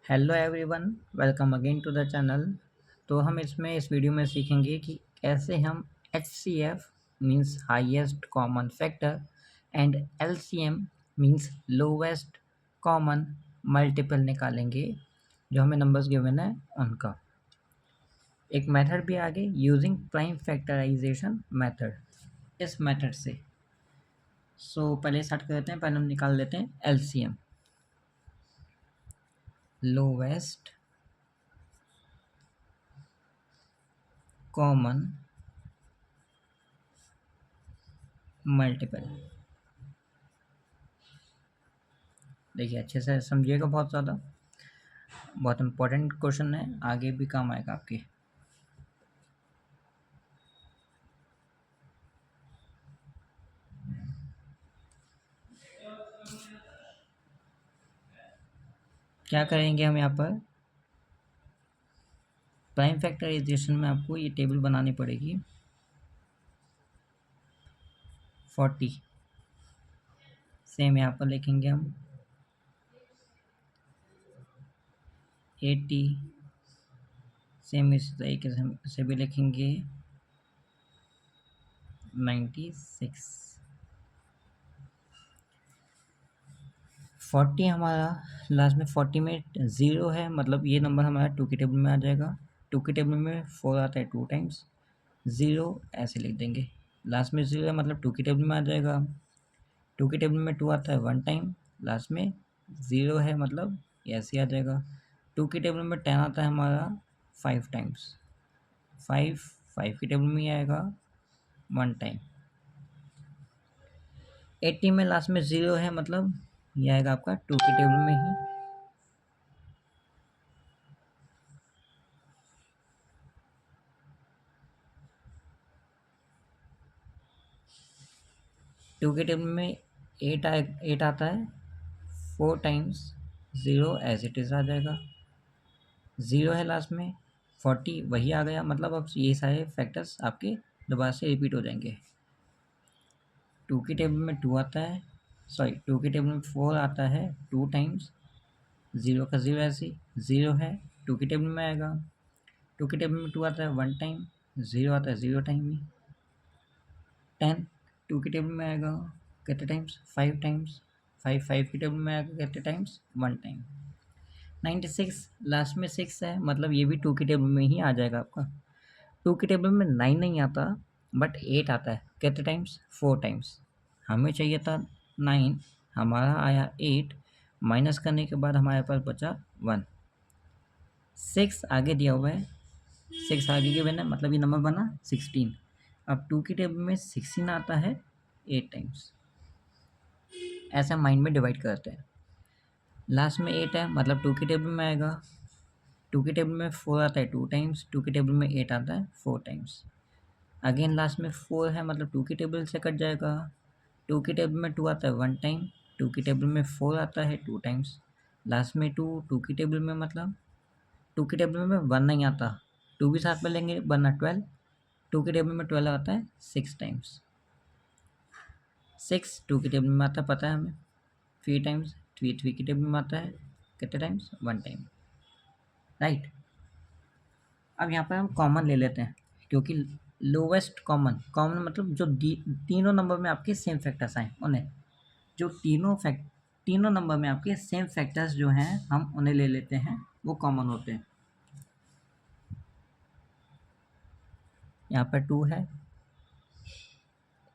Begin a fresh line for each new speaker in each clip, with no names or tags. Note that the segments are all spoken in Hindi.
Hello everyone, welcome again to the channel. तो हम इस वीडियो में सीखेंगे कि कैसे हम HCF means highest common factor and LCM means lowest common multiple निकालेंगे जो हमें नंबर्स गिवन है उनका। एक मेथड भी आगे यूजिंग प्राइम फैक्टराइजेशन मेथड, इस मेथड से। पहले स्टार्ट करते हैं, पहले हम निकाल लेते हैं LCM, लोवेस्ट कॉमन मल्टीपल। देखिए अच्छे से समझिएगा, बहुत ज़्यादा बहुत इम्पोर्टेंट क्वेश्चन है, आगे भी काम आएगा आपके। क्या करेंगे हम यहाँ पर, प्राइम फैक्टराइजेशन में आपको ये टेबल बनानी पड़ेगी। 40 सेम यहाँ पर लिखेंगे हम, 80 सेम इस तरीके से भी लिखेंगे, 96। 40 हमारा लास्ट में 40 में 0 है, मतलब ये नंबर हमारा 2 की टेबल में आ जाएगा। 2 की टेबल में 4 आता है 2 टाइम्स, 0 ऐसे लिख देंगे। लास्ट में 0 है मतलब 2 की टेबल में आ जाएगा। 2 की टेबल में 2 आता है 1 टाइम, लास्ट में 0 है मतलब ऐसे आ जाएगा। 2 की टेबल में 10 आता है हमारा 5 टाइम्स, 5 की टेबल में ही आएगा 1 टाइम। 80 में लास्ट में 0 है मतलब ये आएगा आपका 2 की टेबल में ही। टू के टेबल में 8 आता है 4 टाइम्स, 0 एज इट इज़ आ जाएगा। 0 है लास्ट में, 40 वही आ गया, मतलब अब ये सारे फैक्टर्स आपके दोबारा से रिपीट हो जाएंगे। 2 की टेबल में 2 आता है, सॉरी 2 की टेबल में 4 आता है 2 टाइम्स, 0 का 0 ऐसे 0 है 2 की टेबल में आएगा। 2 की टेबल में 2 आता है 1 टाइम, 0 आता है 0 टाइम ही। 10 2 की टेबल में आएगा कितने टाइम्स, 5 टाइम्स, 5 की टेबल में आएगा कितने टाइम्स, 1 टाइम। 96 लास्ट में 6 है मतलब ये भी 2 की टेबल में ही आ जाएगा आपका। 2 की टेबल में 9 नहीं आता बट 8 आता है कितने टाइम्स, 4 टाइम्स। हमें चाहिए था 9, हमारा आया 8, माइनस करने के बाद हमारे पास बचा 1। 6 आगे दिया हुआ है, 6 आगे के बिना मतलब ये नंबर बना 16। अब 2 की टेबल में 16 आता है 8 टाइम्स, ऐसा माइंड में डिवाइड करते हैं। लास्ट में 8 है मतलब 2 की टेबल में आएगा। 2 की टेबल में 4 आता है 2 टाइम्स, 2 की टेबल में 8 आता है 4 टाइम्स। अगेन लास्ट में 4 है मतलब 2 की टेबल से कट जाएगा। 2 की टेबल में 2 आता है 1 टाइम, 2 की टेबल में 4 आता है 2 टाइम्स। लास्ट में 2 की टेबल में मतलब 2 की टेबल में 1 नहीं आता, 2 भी साथ में लेंगे बनना 12। 2 की टेबल में 12 आता है 6 टाइम्स। 6 2 की टेबल में आता है पता है हमें 3 टाइम्स, 3 की टेबल में आता है कितने टाइम्स, 1 टाइम, राइट। अब यहाँ पर हम कॉमन ले लेते हैं, क्योंकि लोवेस्ट कॉमन, कॉमन मतलब जो तीनों नंबर में आपके सेम फैक्टर्स आए उन्हें, जो तीनों नंबर में आपके सेम फैक्टर्स जो हैं हम उन्हें ले लेते हैं, वो कॉमन होते हैं। यहाँ पर 2 है,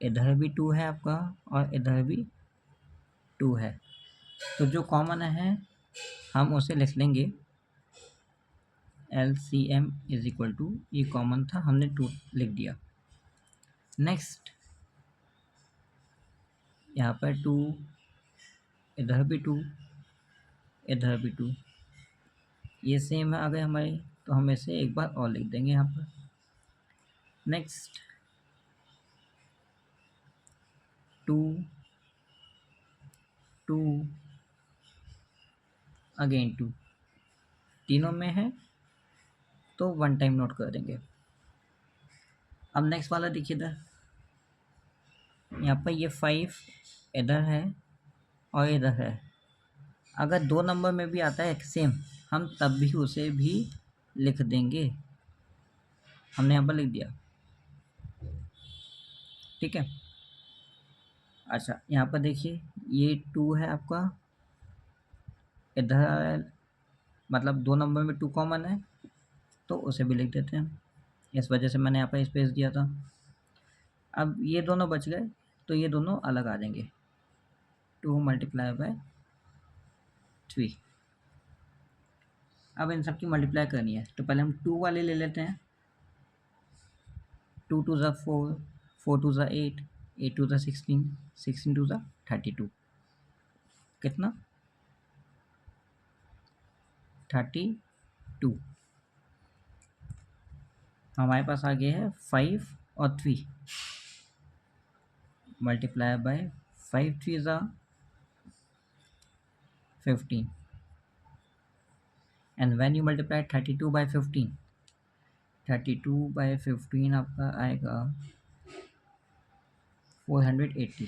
इधर भी 2 है आपका और इधर भी 2 है, तो जो कॉमन है हम उसे लिख लेंगे LCM इज इक्वल टू, ये कॉमन था हमने 2 लिख दिया। नेक्स्ट यहाँ पर 2, इधर भी 2, इधर भी 2, ये सेम है आ गए हमारे, तो हम इसे एक बार और लिख देंगे यहाँ पर। नेक्स्ट 2 2 अगेन 2, तीनों में है तो 1 टाइम नोट कर देंगे। अब नेक्स्ट वाला देखिए इधर, यहाँ पर ये 5 इधर है और इधर है। अगर दो नंबर में भी आता है सेम, हम तब भी उसे भी लिख देंगे। हमने यहाँ पर लिख दिया, ठीक है। अच्छा, यहाँ पर देखिए ये 2 है आपका, इधर मतलब 2 नंबर में 2 कॉमन है, तो उसे भी लिख देते हैं। इस वजह से मैंने यहाँ पर स्पेस दिया था। अब ये दोनों बच गए, तो ये दोनों अलग आ जाएंगे। 2 मल्टीप्लाई बाय 3। अब इन सब की मल्टीप्लाई करनी है, तो पहले हम 2 वाले ले लेते हैं। 2 2 ज़ा 4, 4 2 ज़ा 8, 8 2 ज़ा 16, 16 2 ज़ा 32। कितना? 32। हमारे पास आ गया है 5 और 3 मल्टीप्लाई बाय 5 3 ज़ा 15, and when you multiply 32 by 15, 32 by 15 आपका आएगा 480।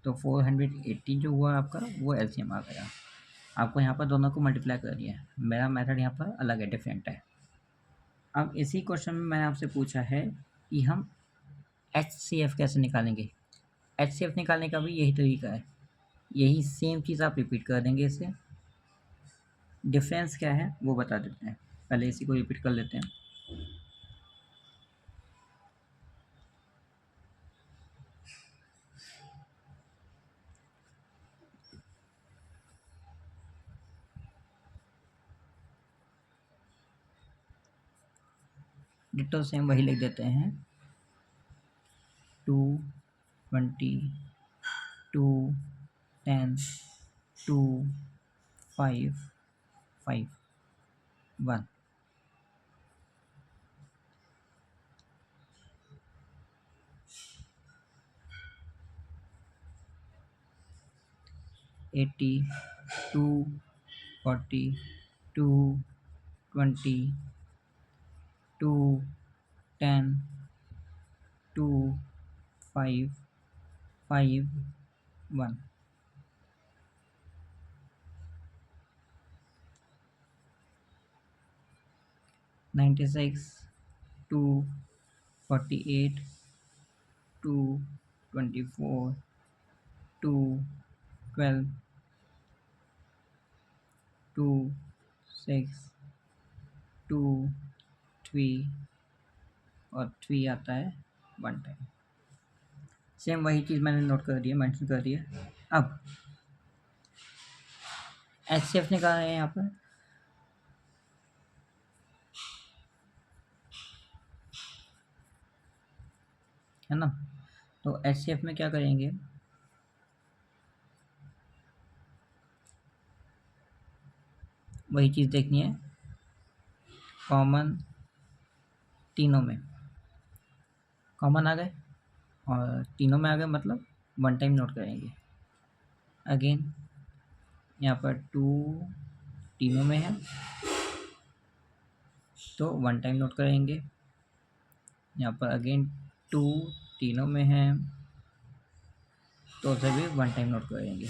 तो 480 जो हुआ आपका वो एलसीएम आ गया। आपको यहाँ पर दोनों को मल्टीप्लाई कर दिया है। मेरा मेथड यहाँ पर अलग है, डिफरेंट है। अब इसी क्वेश्चन में मैंने आपसे पूछा है कि हम HCF कैसे निकालेंगे। HCF निकालने का भी यही तरीका है, यही सेम चीज़ आप रिपीट कर देंगे। इससे डिफरेंस क्या है वो बता देते हैं। पहले इसी को रिपीट कर लेते हैं। डिटो सेम वही लिख देते हैं। 2 20 2 10 2 5 5 1। एटी 2 40 2 20 2 10 2 5 5 1। 96 2 48 2 24 2 12 2 6 2 3 और 3 आता है 1 टाइम। सेम वही चीज़ मैंने नोट कर दिया, मेंशन कर दिया। अब HCF निकाल रहे हैं यहाँ पर। है ना, तो HCF में क्या करेंगे, वही चीज़ देखनी है। कॉमन तीनों में कॉमन आ गए, और तीनों में आ गए मतलब 1 टाइम नोट करेंगे। अगेन यहाँ पर 2 तीनों में है तो 1 टाइम नोट करेंगे। यहाँ पर अगेन 2 तीनों में है तो उसे भी 1 टाइम नोट करेंगे।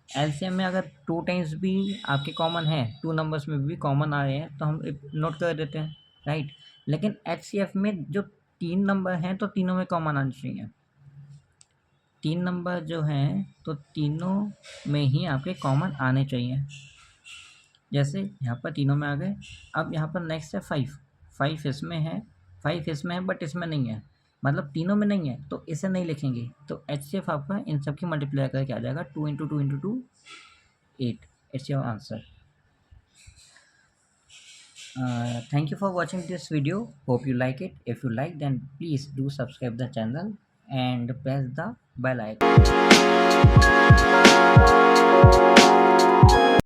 एलसीएम में अगर 2 टाइम्स भी आपके कॉमन है, 2 नंबर्स में भी कॉमन आ रहे हैं तो हम नोट कर देते हैं, राइट। लेकिन HCF में जो 3 नंबर हैं तो तीनों में कॉमन आना चाहिए। 3 नंबर जो हैं तो तीनों में ही आपके कॉमन आने चाहिए। जैसे यहाँ पर तीनों में आ गए। अब यहाँ पर नेक्स्ट है 5, 5 इसमें है, 5 इसमें है बट इसमें नहीं है, मतलब तीनों में नहीं है तो इसे नहीं लिखेंगे। तो HCF आपका इन सब की मल्टीप्लाई करके आ जाएगा 2 × 2 × 2 8। It's your answer. Thank you for watching this video. Hope you like it. If you like, then please do subscribe the channel and press the bell icon.